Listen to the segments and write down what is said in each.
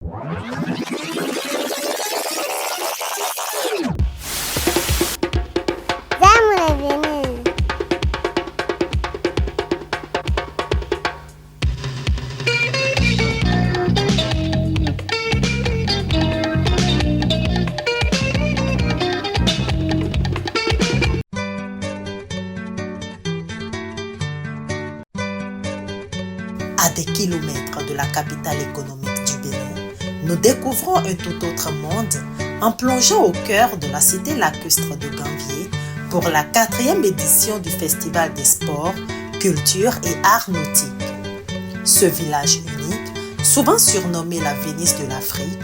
À des kilomètres de la capitale économique du Bénin, nous découvrons un tout autre monde en plongeant au cœur de la cité lacustre de Gambier pour la 4e édition du Festival des sports, culture et arts nautiques. Ce village unique, souvent surnommé la Venise de l'Afrique,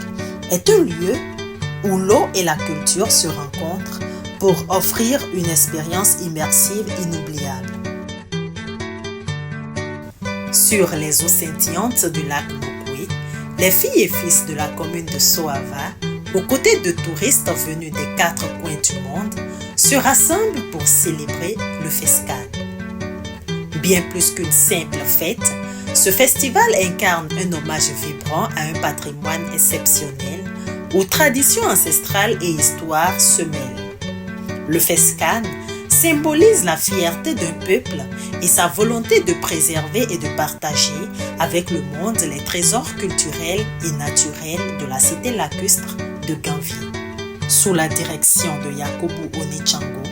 est un lieu où l'eau et la culture se rencontrent pour offrir une expérience immersive inoubliable. Sur les eaux scintillantes du lac Mokwe, les filles et fils de la commune de Soava, aux côtés de touristes venus des 4 coins du monde, se rassemblent pour célébrer le FESCAN. Bien plus qu'une simple fête, ce festival incarne un hommage vibrant à un patrimoine exceptionnel où traditions ancestrales et histoire se mêlent. Le FESCAN symbolise la fierté d'un peuple et sa volonté de préserver et de partager avec le monde les trésors culturels et naturels de la cité lacustre de Gambier. Sous la direction de Yakubu Onichango,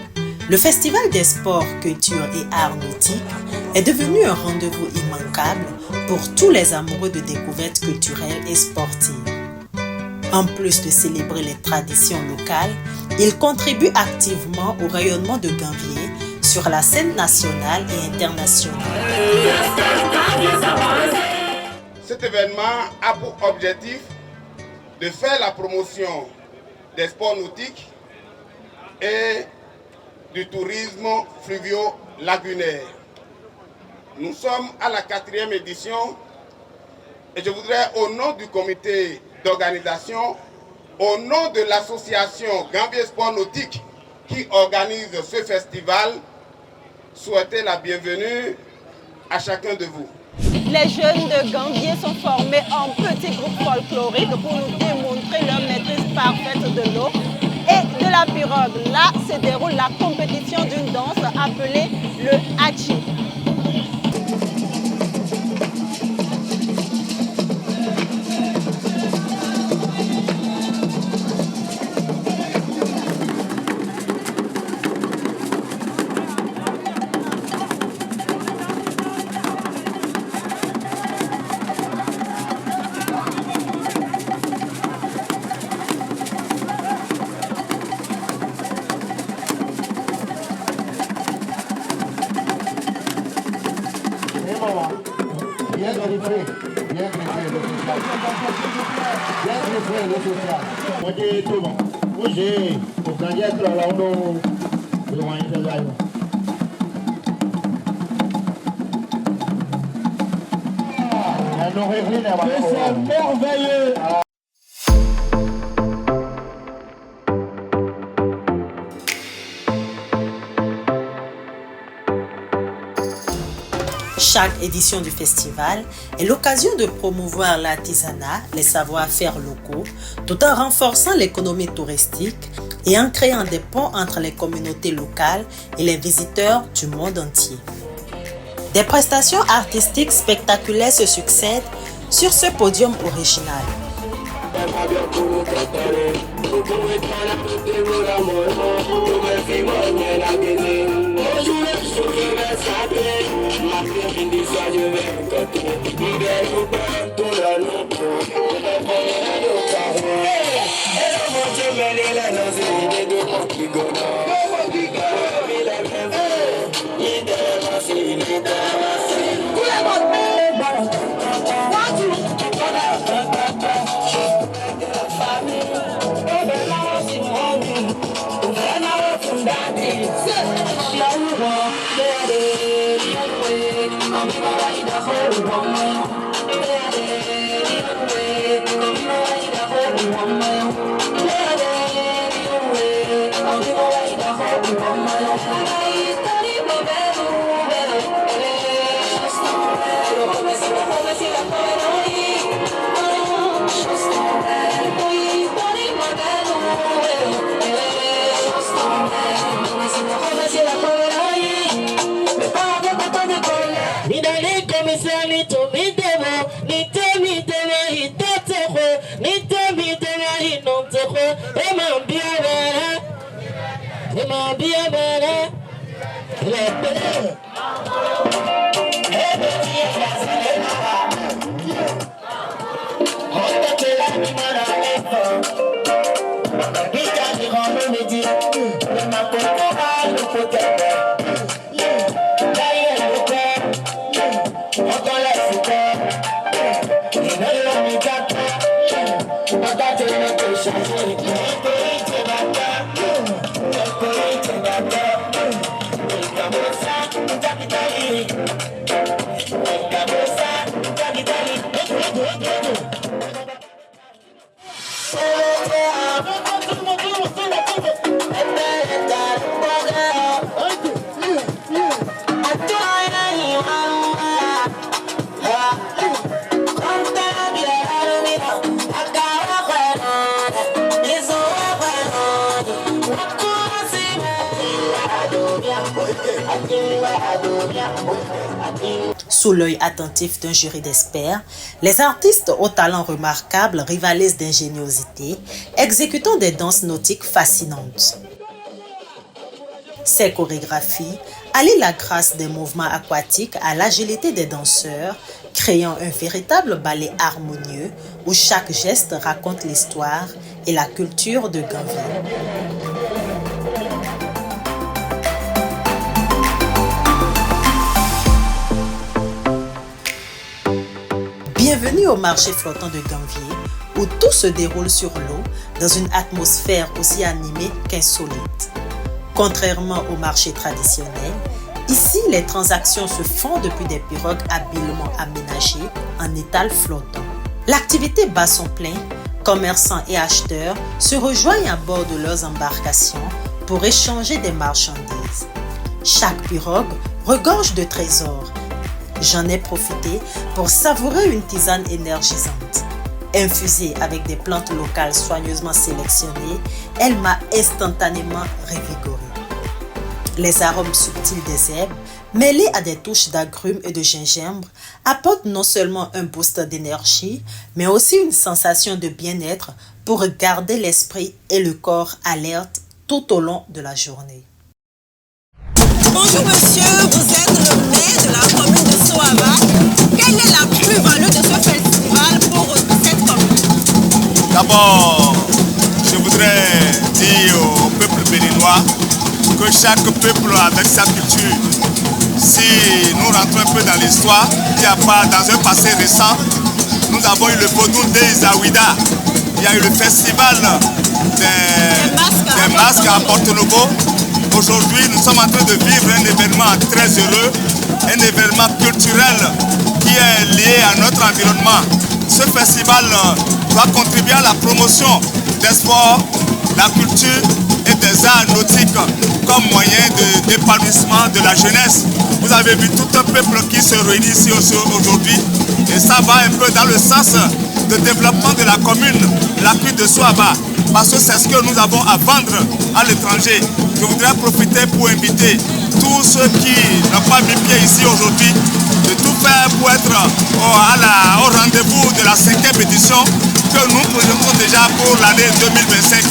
le Festival des sports, culture et arts nautiques est devenu un rendez-vous immanquable pour tous les amoureux de découvertes culturelles et sportives. En plus de célébrer les traditions locales, il contribue activement au rayonnement de Gambier sur la scène nationale et internationale. Cet événement a pour objectif de faire la promotion des sports nautiques et du tourisme fluvio-lagunaire. Nous sommes à la 4e édition et je voudrais, au nom du comité d'organisation, au nom de l'association Gambier Sport Nautique qui organise ce festival, souhaiter la bienvenue à chacun de vous. Les jeunes de Gambier sont formés en petits groupes folkloriques pour nous démontrer leur maîtrise parfaite de l'eau et de la pirogue. Là se déroule la compétition d'une danse appelée le Hachi. C'est merveilleux. Chaque édition du festival est l'occasion de promouvoir l'artisanat, les savoir-faire locaux, tout en renforçant l'économie touristique et en créant des ponts entre les communautés locales et les visiteurs du monde entier. Des prestations artistiques spectaculaires se succèdent sur ce podium original. Sous l'œil attentif d'un jury d'experts, les artistes aux talents remarquables rivalisent d'ingéniosité, exécutant des danses nautiques fascinantes. Ces chorégraphies allient la grâce des mouvements aquatiques à l'agilité des danseurs, créant un véritable ballet harmonieux où chaque geste raconte l'histoire et la culture de Ganvié. Bienvenue au marché flottant de Ganvié, où tout se déroule sur l'eau dans une atmosphère aussi animée qu'insolite. Contrairement au marché traditionnel, ici les transactions se font depuis des pirogues habilement aménagées en étal flottant. L'activité bat son plein, commerçants et acheteurs se rejoignent à bord de leurs embarcations pour échanger des marchandises. Chaque pirogue regorge de trésors. J'en ai profité pour savourer une tisane énergisante. Infusée avec des plantes locales soigneusement sélectionnées, elle m'a instantanément revigorée. Les arômes subtils des herbes, mêlés à des touches d'agrumes et de gingembre, apportent non seulement un boost d'énergie, mais aussi une sensation de bien-être pour garder l'esprit et le corps alertes tout au long de la journée. Bonjour monsieur, vous êtes le maire de la commune de Soava. Quelle est la plus-value de ce festival pour cette commune? D'abord, je voudrais dire au peuple béninois que chaque peuple avec sa culture. Si nous rentrons un peu dans l'histoire, il n'y a pas dans un passé récent, nous avons eu le Vaudou des Aouida. Il y a eu le festival des masques à Porto Novo. Aujourd'hui, nous sommes en train de vivre un événement très heureux, un événement culturel qui est lié à notre environnement. Ce festival doit contribuer à la promotion des sports, la culture et des arts nautiques comme moyen d'épanouissement de la jeunesse. Vous avez vu tout un peuple qui se réunit ici aujourd'hui et ça va un peu dans le sens de développement de la commune, l'appui de Soava, parce que c'est ce que nous avons à vendre à l'étranger. Je voudrais profiter pour inviter tous ceux qui n'ont pas mis pied ici aujourd'hui de tout faire pour être au rendez-vous de la 5e édition que nous projetons déjà pour l'année 2025.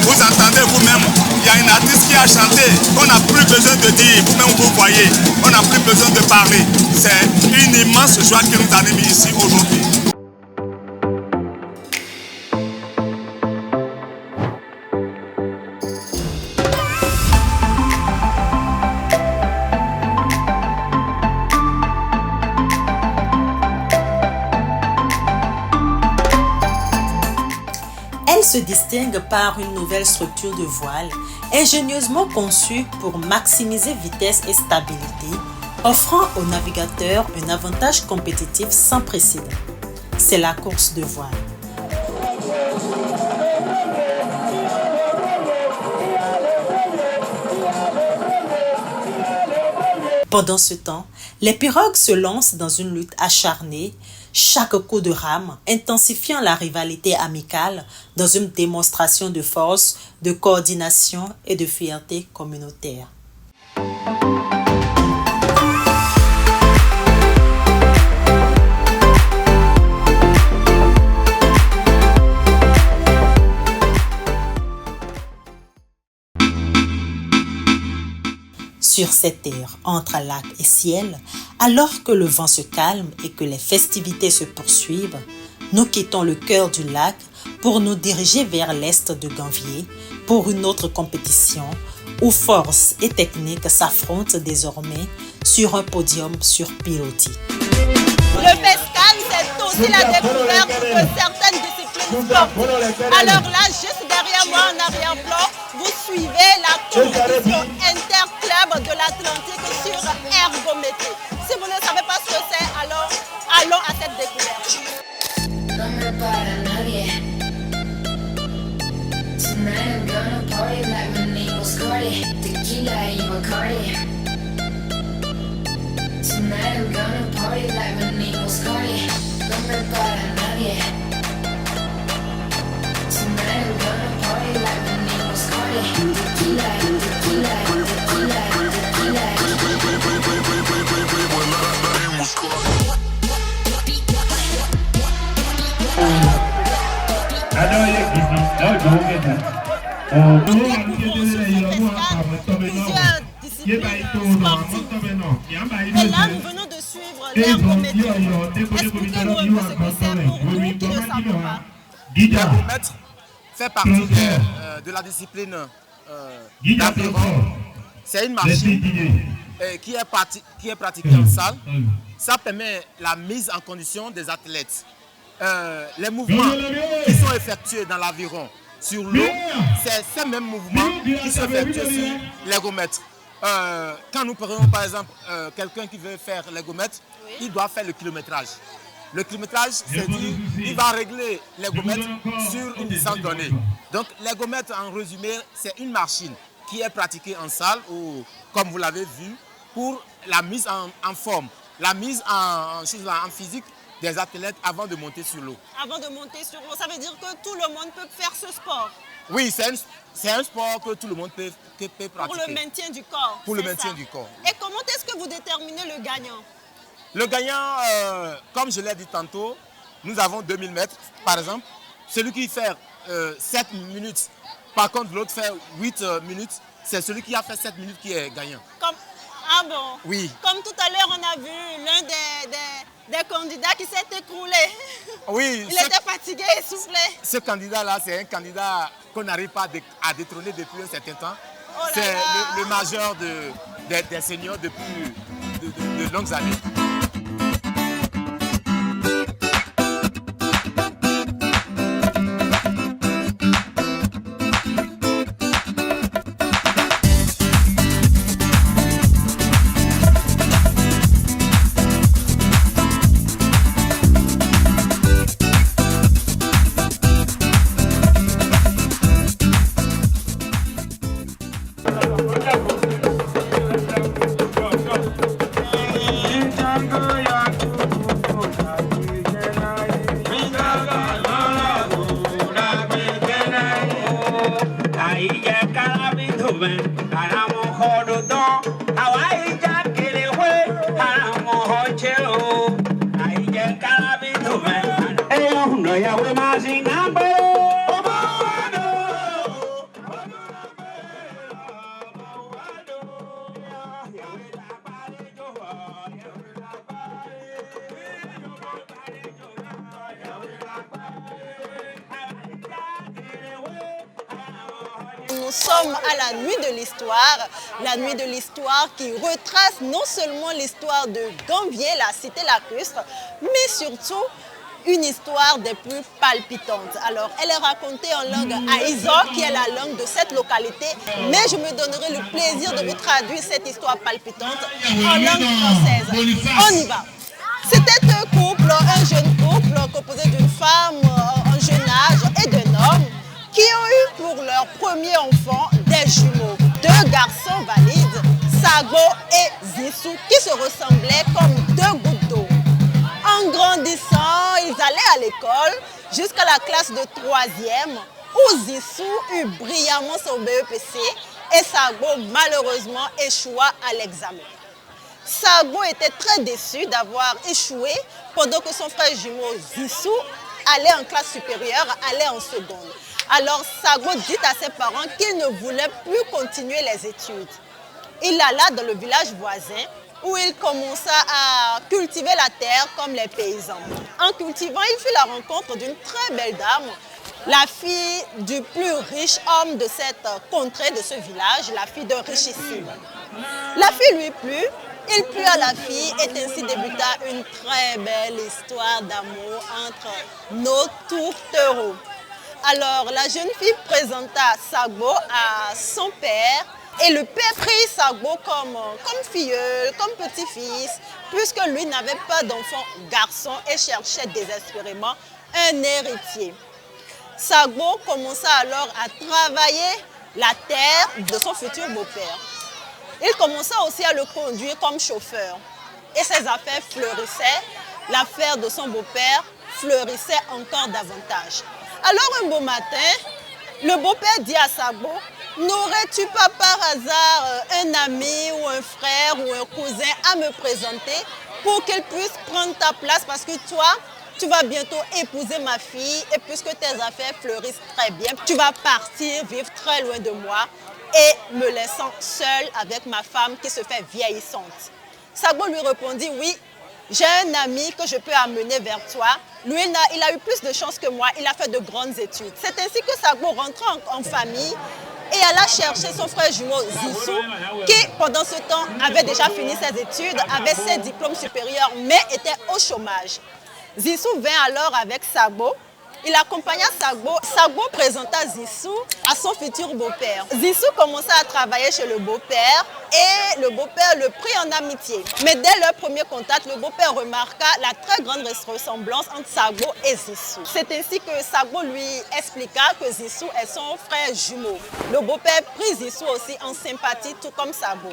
Vous entendez vous-même, il y a une artiste qui a chanté, on n'a plus besoin de dire, vous-même vous voyez, on n'a plus besoin de parler. C'est une immense joie qui nous anime ici aujourd'hui. Elle se distingue par une nouvelle structure de voile, ingénieusement conçue pour maximiser vitesse et stabilité, offrant aux navigateurs un avantage compétitif sans précédent. C'est la course de voile. Pendant ce temps, les pirogues se lancent dans une lutte acharnée, chaque coup de rame intensifiant la rivalité amicale dans une démonstration de force, de coordination et de fierté communautaire. Sur cette terre entre lac et ciel, alors que le vent se calme et que les festivités se poursuivent, nous quittons le cœur du lac pour nous diriger vers l'est de Ganvié pour une autre compétition où force et technique s'affrontent désormais sur un podium sur pilotis. Le FESCAN, c'est aussi la découverte de certaines disciplines sportives. Alors là, juste derrière moi, en arrière-plan, vous suivez la compétition interclub de l'Atlantique sur ergométrie. Si vous ne savez pas ce que c'est, alors allons à cette découverte. Tonight I'm gonna party like my name was Cardi. No me para nadie. Tonight I'm gonna party like my name was Cardi. Tequila, tequila, tequila, tequila. Et là, nous venons de suivre l'ergométrie. Expliquez-nous un peu ce que c'est pour nous qui ne savons pas. L'ergomètre fait partie de la discipline d'aviron. C'est une machine qui est pratiquée en salle. Ça permet la mise en condition des athlètes. Les mouvements qui sont effectués dans l'aviron sur l'eau, c'est ces mêmes mouvements qui sont effectués sur l'ergomètre. Quand nous prenons par exemple quelqu'un qui veut faire l'ergomètre, il doit faire le kilométrage. Le kilométrage, c'est dire il va régler l'ergomètre sur une distance donnée. Donc l'ergomètre, en résumé, c'est une machine qui est pratiquée en salle ou, comme vous l'avez vu, pour la mise en forme, la mise en physique des athlètes avant de monter sur l'eau. Avant de monter sur l'eau, ça veut dire que tout le monde peut faire ce sport. Oui, c'est un sport que tout le monde peut pratiquer. Pour le maintien du corps. Pour le maintien du corps. Et comment est-ce que vous déterminez le gagnant? Le gagnant, comme je l'ai dit tantôt, nous avons 2000 mètres, par exemple. Celui qui fait 7 minutes, par contre l'autre fait 8 minutes, c'est celui qui a fait 7 minutes qui est gagnant. Ah bon? Oui. Comme tout à l'heure, on a vu l'un des candidats qui s'est écroulé. Oui. Il était fatigué, essoufflé. Ce candidat-là, c'est un candidat qu'on n'arrive pas à détrôner depuis un certain temps. Oh c'est le majeur des seniors depuis de longues années. Nous sommes à la nuit de l'histoire qui retrace non seulement l'histoire de Ganvié, la cité lacustre, mais surtout une histoire des plus palpitantes. Alors, elle est racontée en langue aïzo, qui est la langue de cette localité, mais je me donnerai le plaisir de vous traduire cette histoire palpitante en langue française. On y va. C'était un jeune couple composé d'une femme en jeune âge et d'un homme qui ont eu pour leur premier enfant des jumeaux, deux garçons valides, Sago et Zissou, qui se ressemblaient comme deux gouttes d'eau. En grandissant, ils allaient à l'école jusqu'à la classe de 3e, où Zissou eut brillamment son BEPC et Sago malheureusement échoua à l'examen. Sago était très déçu d'avoir échoué pendant que son frère jumeau Zissou allait en classe supérieure, allait en seconde. Alors Sago dit à ses parents qu'il ne voulait plus continuer les études. il alla dans le village voisin où il commença à cultiver la terre comme les paysans. En cultivant, il fit la rencontre d'une très belle dame, la fille du plus riche homme de cette contrée, de ce village, la fille d'un richissime. La fille lui plut, il plut à la fille et ainsi débuta une très belle histoire d'amour entre nos tourtereaux. Alors la jeune fille présenta Sagbo à son père et le père prit Sagbo comme filleul, comme petit-fils, puisque lui n'avait pas d'enfant garçon et cherchait désespérément un héritier. Sagbo commença alors à travailler la terre de son futur beau-père. Il commença aussi à le conduire comme chauffeur. Et ses affaires fleurissaient. L'affaire de son beau-père fleurissait encore davantage. Alors un beau matin, le beau-père dit à Sagbo, « N'aurais-tu pas par hasard un ami ou un frère ou un cousin à me présenter pour qu'il puisse prendre ta place parce que toi, tu vas bientôt épouser ma fille et puisque tes affaires fleurissent très bien, tu vas partir vivre très loin de moi et me laissant seule avec ma femme qui se fait vieillissante. » Sagbo lui répondit, « Oui, j'ai un ami que je peux amener vers toi. Lui, il a eu plus de chance que moi, il a fait de grandes études. » C'est ainsi que Sagbo rentra en famille et alla chercher son frère jumeau Zissou, qui pendant ce temps avait déjà fini ses études, avait ses diplômes supérieurs, mais était au chômage. Zissou vint alors avec Sagbo. Il accompagna Sagbo. Sagbo présenta Zissou à son futur beau-père. Zissou commença à travailler chez le beau-père et le beau-père le prit en amitié. Mais dès leur premier contact, le beau-père remarqua la très grande ressemblance entre Sagbo et Zissou. C'est ainsi que Sagbo lui expliqua que Zissou est son frère jumeau. Le beau-père prit Zissou aussi en sympathie, tout comme Sagbo.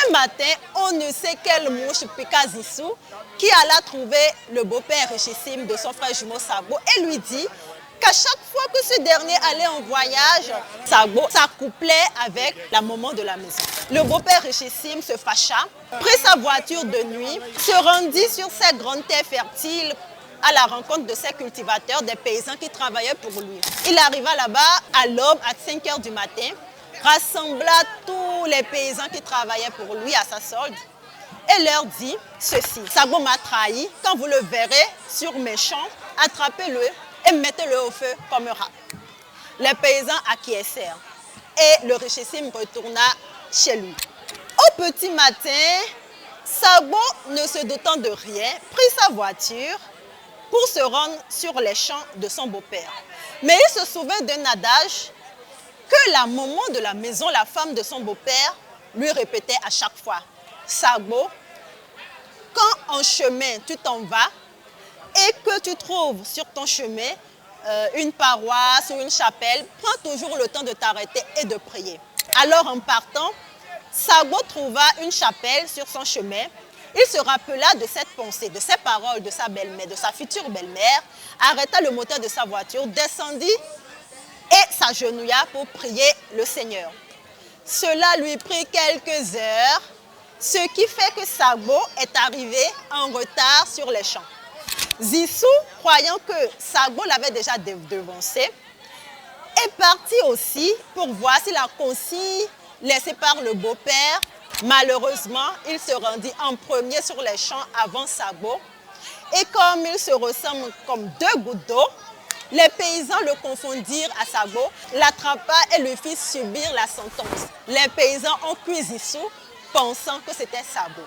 Un matin, on ne sait quelle mouche piqua Zissou, qui alla trouver le beau-père richissime de son frère jumeau Sagbo et lui dit qu'à chaque fois que ce dernier allait en voyage, Sagbo s'accouplait avec la maman de la maison. Le beau-père richissime se fâcha, prit sa voiture de nuit, se rendit sur ces grandes terres fertiles à la rencontre de ses cultivateurs, des paysans qui travaillaient pour lui. Il arriva là-bas à l'aube, à 5 h du matin, rassembla tous les paysans qui travaillaient pour lui à sa solde et leur dit ceci: « Sagbo m'a trahi, quand vous le verrez sur mes champs, attrapez-le et mettez-le au feu comme un rat. » Les paysans acquiescèrent et le richissime retourna chez lui. Au petit matin, Sagbo, ne se dotant de rien, prit sa voiture pour se rendre sur les champs de son beau-père. Mais il se souvint d'un adage que la maman de la maison, la femme de son beau-père, lui répétait à chaque fois: « Sagbo, quand en chemin tu t'en vas et que tu trouves sur ton chemin une paroisse ou une chapelle, prends toujours le temps de t'arrêter et de prier. » Alors en partant, Sagbo trouva une chapelle sur son chemin. Il se rappela de cette pensée, de ces paroles de sa belle-mère, de sa future belle-mère, arrêta le moteur de sa voiture, descendit et s'agenouilla pour prier le Seigneur. Cela lui prit quelques heures, ce qui fait que Sagbo est arrivé en retard sur les champs. Zissou, croyant que Sagbo l'avait déjà devancé, est parti aussi pour voir si la consigne laissée par le beau-père, malheureusement, il se rendit en premier sur les champs avant Sagbo. Et comme ils se ressemblent comme deux gouttes d'eau, les paysans le confondirent à Sagbo, l'attrapa et lui fit subir la sentence. Les paysans ont cuit Zissou, pensant que c'était Sagbo.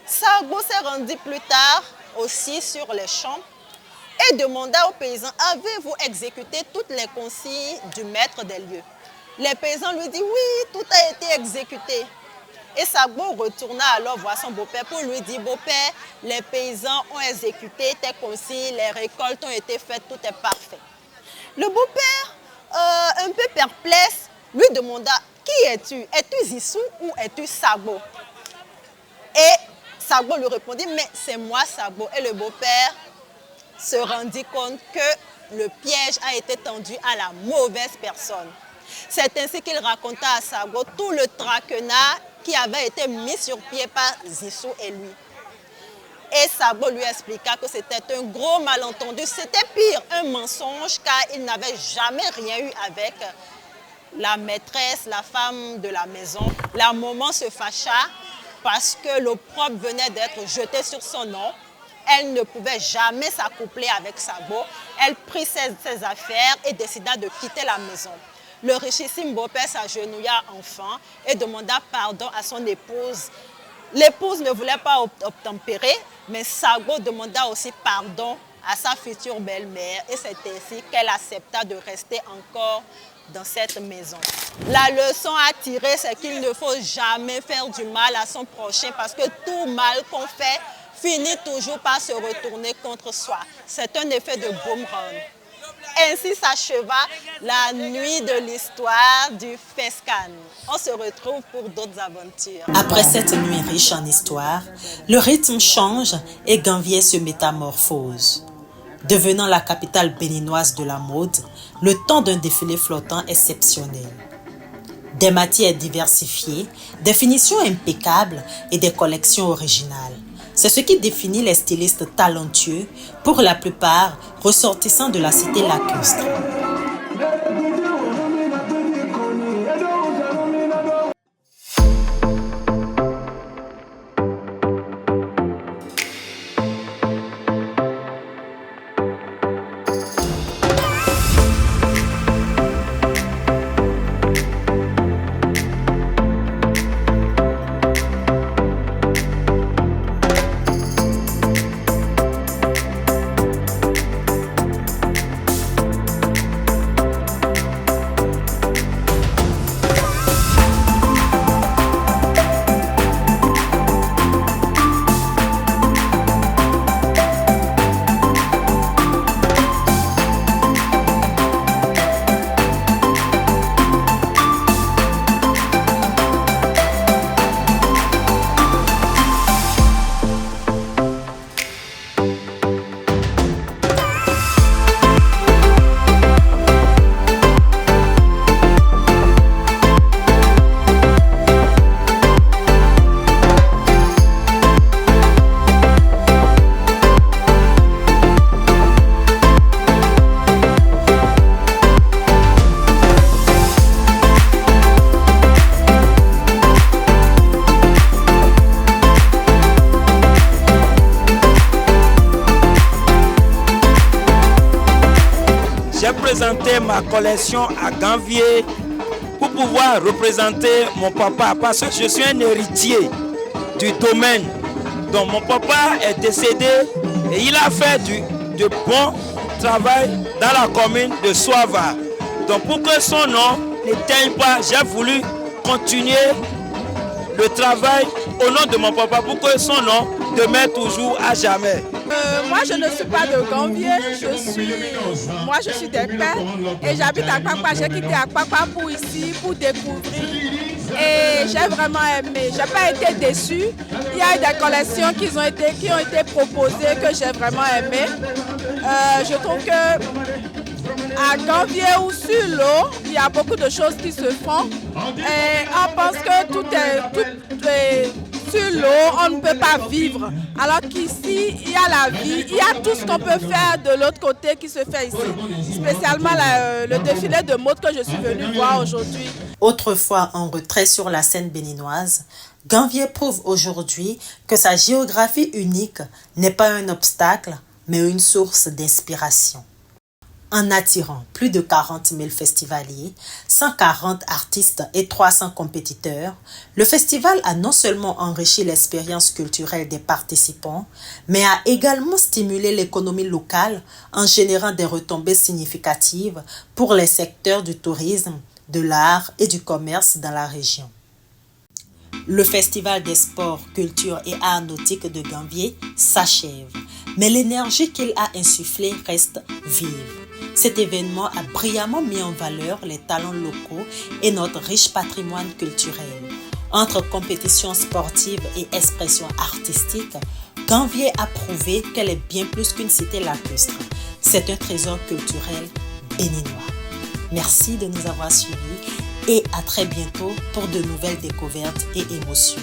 Sagbo s'est rendu plus tard aussi sur les champs et demanda aux paysans: « Avez-vous exécuté toutes les consignes du maître des lieux ?» Les paysans lui disent: « Oui, tout a été exécuté. » Et Sagbo retourna alors voir son beau-père pour lui dire: « Beau-père, les paysans ont exécuté tes consignes, les récoltes ont été faites, tout est parfait. » Le beau-père, un peu perplexe, lui demanda: « Qui es-tu? Es-tu Zissou ou es-tu Sagbo ?» Et Sagbo lui répondit: « Mais c'est moi Sagbo. » Et le beau-père se rendit compte que le piège a été tendu à la mauvaise personne. C'est ainsi qu'il raconta à Sagbo tout le traquenard qui avait été mis sur pied par Zissou et lui. Et Sagbo lui expliqua que c'était un gros malentendu, c'était pire, un mensonge, car il n'avait jamais rien eu avec la maîtresse, la femme de la maison. La maman se fâcha parce que l'opprobre venait d'être jeté sur son nom. Elle ne pouvait jamais s'accoupler avec Sabo. Elle prit ses affaires et décida de quitter la maison. Le richissime beau-père s'agenouilla enfin et demanda pardon à son épouse. L'épouse ne voulait pas obtempérer, mais Sago demanda aussi pardon à sa future belle-mère et c'est ainsi qu'elle accepta de rester encore dans cette maison. La leçon à tirer, c'est qu'il ne faut jamais faire du mal à son prochain parce que tout mal qu'on fait finit toujours par se retourner contre soi. C'est un effet de boomerang. Ainsi s'acheva la nuit de l'histoire du FESCAN. On se retrouve pour d'autres aventures. Après cette nuit riche en histoire, le rythme change et Ganvié se métamorphose. Devenant la capitale béninoise de la mode, le temps d'un défilé flottant exceptionnel. Des matières diversifiées, des finitions impeccables et des collections originales. C'est ce qui définit les stylistes talentueux, pour la plupart ressortissants de la cité lacustre. J'ai présenté ma collection à Ganvié pour pouvoir représenter mon papa parce que je suis un héritier du domaine. Donc mon papa est décédé et il a fait de bon travail dans la commune de Soava. Donc pour que son nom n'éteigne pas, j'ai voulu continuer le travail au nom de mon papa pour que son nom demeure toujours à jamais. Moi, je ne suis pas de Ganvié, moi je suis des Pères et j'habite à Akpakpa. J'ai quitté Akpakpa pour ici, pour découvrir et j'ai vraiment aimé. Je n'ai pas été déçue. Il y a eu des collections qui ont été proposées que j'ai vraiment aimé. Je trouve que à Ganvié ou sur l'eau, il y a beaucoup de choses qui se font et on pense que tout est sur l'eau, on ne peut pas vivre. Alors qu'ici, il y a la vie, il y a tout ce qu'on peut faire de l'autre côté qui se fait ici. Spécialement le défilé de mode que je suis venue voir aujourd'hui. Autrefois en retrait sur la scène béninoise, Ganvié prouve aujourd'hui que sa géographie unique n'est pas un obstacle, mais une source d'inspiration. En attirant plus de 40 000 festivaliers, 140 artistes et 300 compétiteurs, le festival a non seulement enrichi l'expérience culturelle des participants, mais a également stimulé l'économie locale en générant des retombées significatives pour les secteurs du tourisme, de l'art et du commerce dans la région. Le Festival des sports, culture et arts nautiques de Ganvié s'achève, mais l'énergie qu'il a insufflée reste vive. Cet événement a brillamment mis en valeur les talents locaux et notre riche patrimoine culturel. Entre compétitions sportives et expressions artistiques, Ganvié a prouvé qu'elle est bien plus qu'une cité lacustre. C'est un trésor culturel béninois. Merci de nous avoir suivis et à très bientôt pour de nouvelles découvertes et émotions.